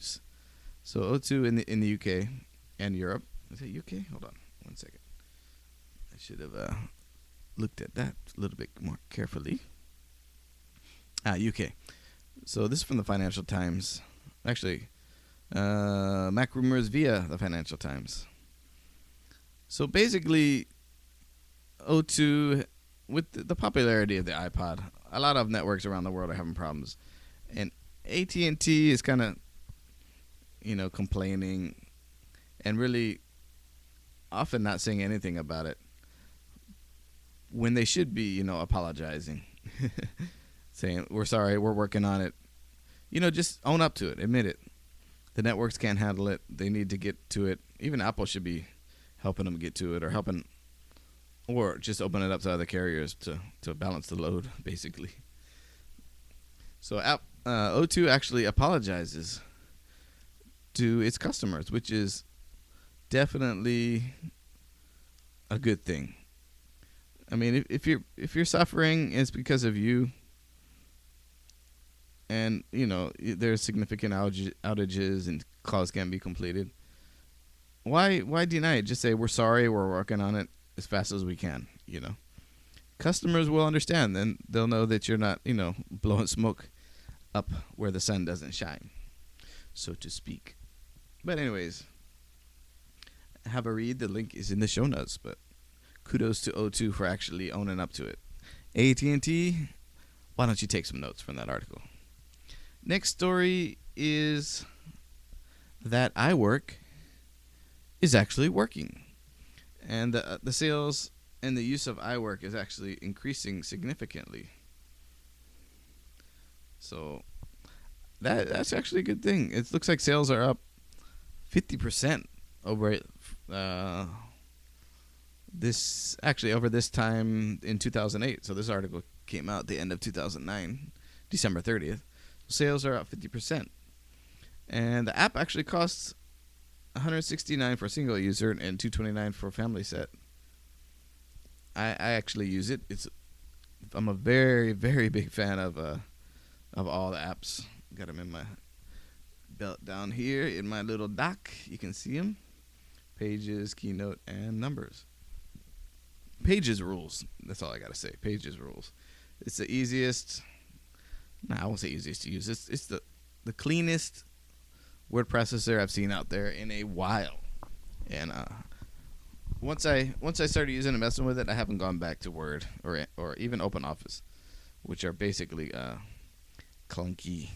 use. So O2 in the UK and Europe. Is it UK? Hold on 1 second. I should have looked at that a little bit more carefully. UK. So this is from the Financial Times. Actually, Mac rumors via the Financial Times. So basically, O2, with the popularity of the iPod, a lot of networks around the world are having problems, and AT&T is kind of, complaining, and really often not saying anything about it when they should be, apologizing, saying we're sorry, we're working on it. Just own up to it, admit it. The networks can't handle it. They need to get to it. Even Apple should be helping them get to it, or just open it up to other carriers to balance the load, basically. So O2 actually apologizes to its customers, which is definitely a good thing. I mean, if you're suffering, it's because of you, and there's significant outages and calls can't be completed. Why deny it? Just say we're sorry, we're working on it as fast as we can. Customers will understand, then they'll know that you're not blowing smoke up where the sun doesn't shine, so to speak. But anyways, have a read. The link is in the show notes. But kudos to O2 for actually owning up to it. AT&T, why don't you take some notes from that article? Next story is that iWork is actually working, and the sales and the use of iWork is actually increasing significantly. So that's actually a good thing. It looks like sales are up 50% over over this time in 2008. So this article came out at the end of 2009, December 30th. Sales are up 50%. And the app actually costs $169 for a single user and $229 for a family set. I actually use it. I'm a very, very big fan of all the apps. Got them in my belt down here in my little dock. You can see them. Pages, Keynote, and Numbers. Pages rules. That's all I got to say. Pages rules. It's the easiest. I won't say easiest to use. It's the cleanest word processor I've seen out there in a while. And once I started using and messing with it, I haven't gone back to Word or even OpenOffice, which are basically clunky.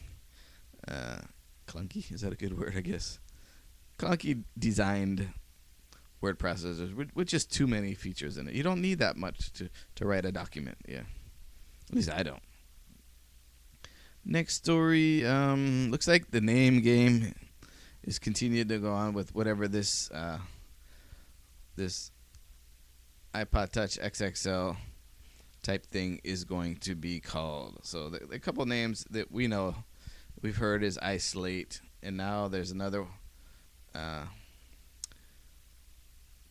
Clunky, is that a good word? I guess clunky designed word processors with just too many features in it. You don't need that much to write a document. Yeah, at least I don't. Next story, looks like the name game is continuing to go on with whatever this iPod Touch XXL type thing is going to be called. So the couple names that we've heard is Isolate, and now there's another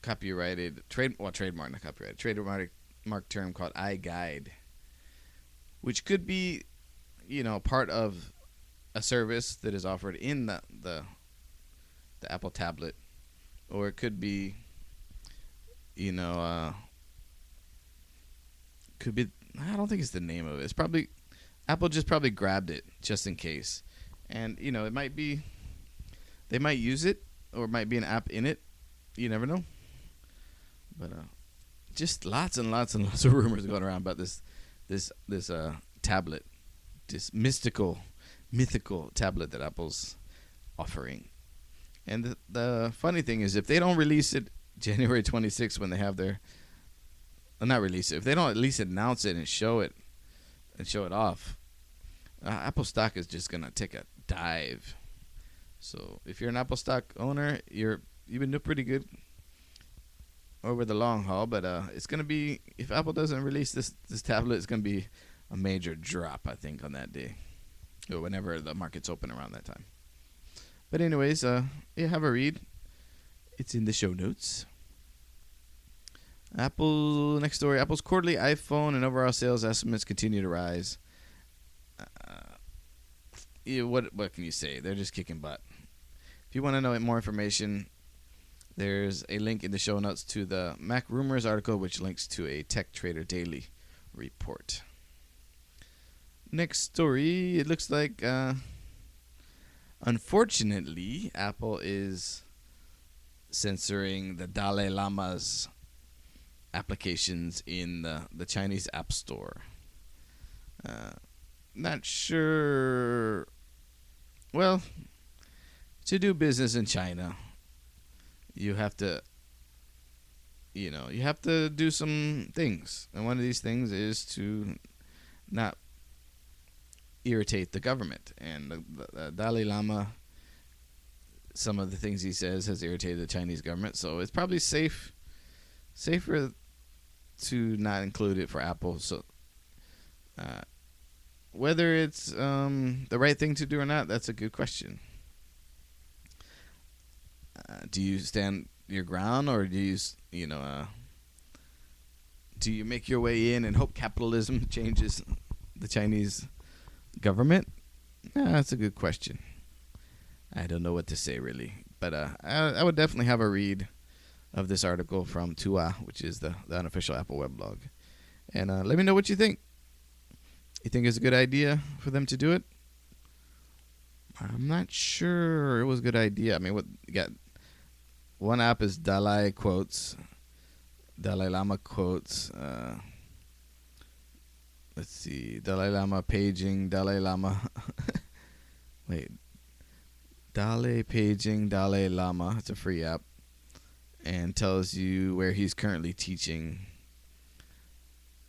trademark term called iGuide, which could be part of a service that is offered in the Apple tablet, or it could be could be, I don't think it's the name of it. It's probably Apple just probably grabbed it just in case, and it might be they might use it, or it might be an app in it. You never know. But just lots and lots and lots of rumors going around about this tablet, this mythical tablet that Apple's offering. And the funny thing is, if they don't release it January 26th when they have their not release it, if they don't at least announce it and show it off, Apple stock is just gonna take a dive. So if you're an Apple stock owner, you've been doing pretty good over the long haul, but it's gonna be, if Apple doesn't release this tablet, it's gonna be a major drop, I think, on that day, or whenever the market's open around that time. But anyways, have a read. It's in the show notes. Next story. Apple's quarterly iPhone and overall sales estimates continue to rise. What can you say? They're just kicking butt. If you want to know more information, there's a link in the show notes to the Mac Rumors article, which links to a Tech Trader Daily report. Next story, it looks like, unfortunately, Apple is censoring the Dalai Lama's applications in the Chinese App Store. Not sure. Well, to do business in China, you have to do some things. And one of these things is to not irritate the government. And the Dalai Lama, some of the things he says has irritated the Chinese government. So it's probably safer to not include it for Apple. So whether it's the right thing to do or not, that's a good question. Do you stand your ground, or do you make your way in and hope capitalism changes the Chinese government? That's a good question. I don't know what to say, really. But I would definitely have a read of this article from Tua, which is the unofficial Apple weblog. And let me know what you think. You think it's a good idea for them to do it? I'm not sure it was a good idea. I mean, what you got? One app is Dalai Lama quotes. Let's see, Dalai Lama paging, Dalai Lama. Wait, paging Dalai Lama. It's a free app, and tells you where he's currently teaching.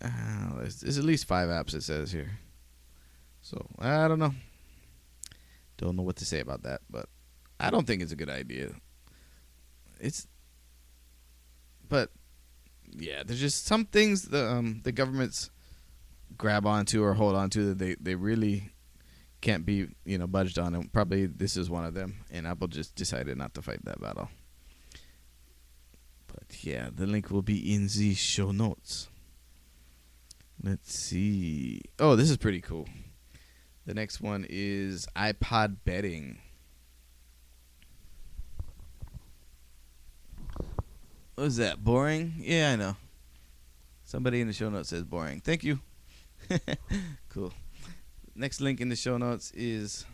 There's at least 5 apps, it says here. So I don't know. Don't know what to say about that, but I don't think it's a good idea. But yeah, there's just some things the governments grab onto or hold onto that they really can't be budged on, and probably this is one of them. And Apple just decided not to fight that battle. But yeah, the link will be in the show notes. Let's see. Oh, this is pretty cool. The next one is iPod betting. What is that? Boring? Yeah, I know. Somebody in the show notes says boring. Thank you. Cool. Next link in the show notes is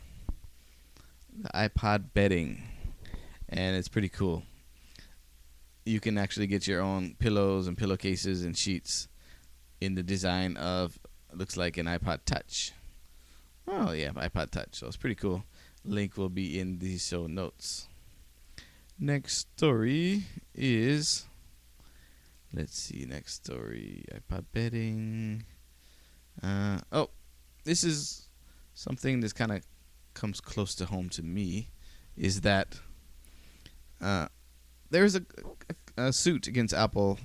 the iPod betting. And it's pretty cool. You can actually get your own pillows and pillowcases and sheets in the design of, looks like an iPod Touch. Oh, yeah, iPod Touch. So it's pretty cool. Link will be in the show notes. Next story is, let's see, next story, iPod betting. This is something that kind of comes close to home to me, is that there's a suit against Apple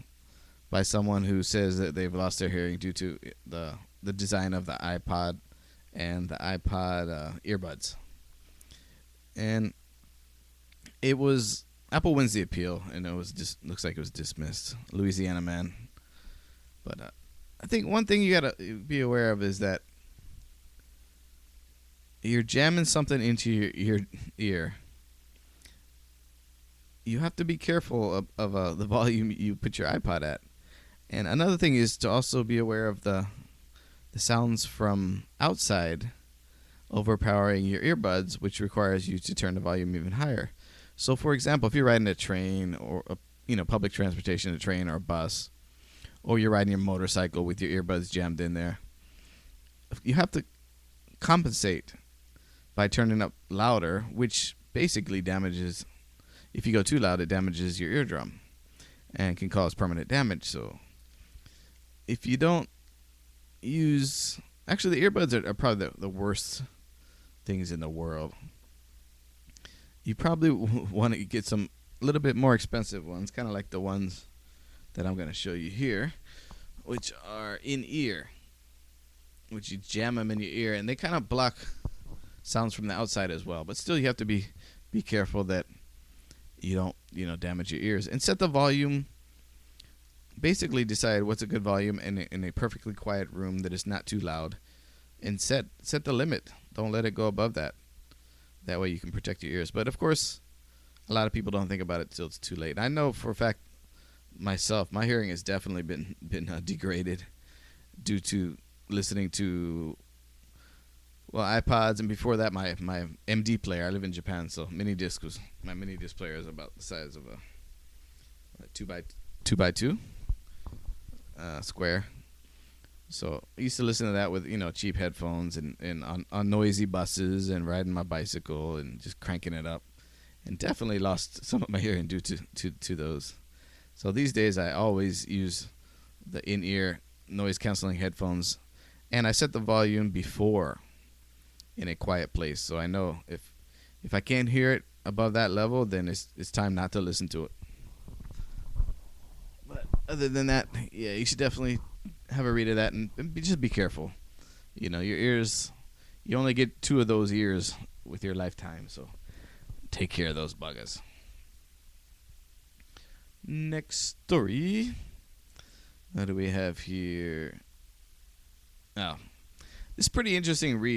by someone who says that they've lost their hearing due to the design of the iPod and the iPod earbuds. And it was, Apple wins the appeal, and it was just looks like it was dismissed. Louisiana man. But I think one thing you gotta be aware of is that you're jamming something into your ear. You have to be careful of the volume you put your iPod at. And another thing is to also be aware of the sounds from outside overpowering your earbuds, which requires you to turn the volume even higher. So, for example, if you're riding a train or public transportation, a train or a bus, or you're riding your motorcycle with your earbuds jammed in there, you have to compensate by turning up louder, which basically damages. If you go too loud, it damages your eardrum and can cause permanent damage. So, if you don't use, actually, the earbuds are probably the worst things in the world. You probably want to get some a little bit more expensive ones, kind of like the ones that I'm going to show you here, which are in ear, which you jam them in your ear, and they kind of block sounds from the outside as well. But still, you have to be careful that you don't damage your ears, and set the volume. Basically, decide what's a good volume in a perfectly quiet room that is not too loud, and set the limit. Don't let it go above that. That way you can protect your ears. But of course, A lot of people don't think about it till it's too late. I know for a fact myself, my hearing has definitely been degraded due to listening to iPods, and before that my MD player. I live in Japan, so my mini disc player is about the size of a two by two square. So I used to listen to that with cheap headphones and on noisy buses and riding my bicycle and just cranking it up, and definitely lost some of my hearing due to those. So these days I always use the in-ear noise canceling headphones, and I set the volume before in a quiet place, so I know if I can't hear it above that level, then it's time not to listen to it. But other than that, yeah, you should definitely have a read of that and just be careful. Your ears, you only get two of those ears with your lifetime, so take care of those buggers. Next story. What do we have here? Oh, this is pretty interesting read.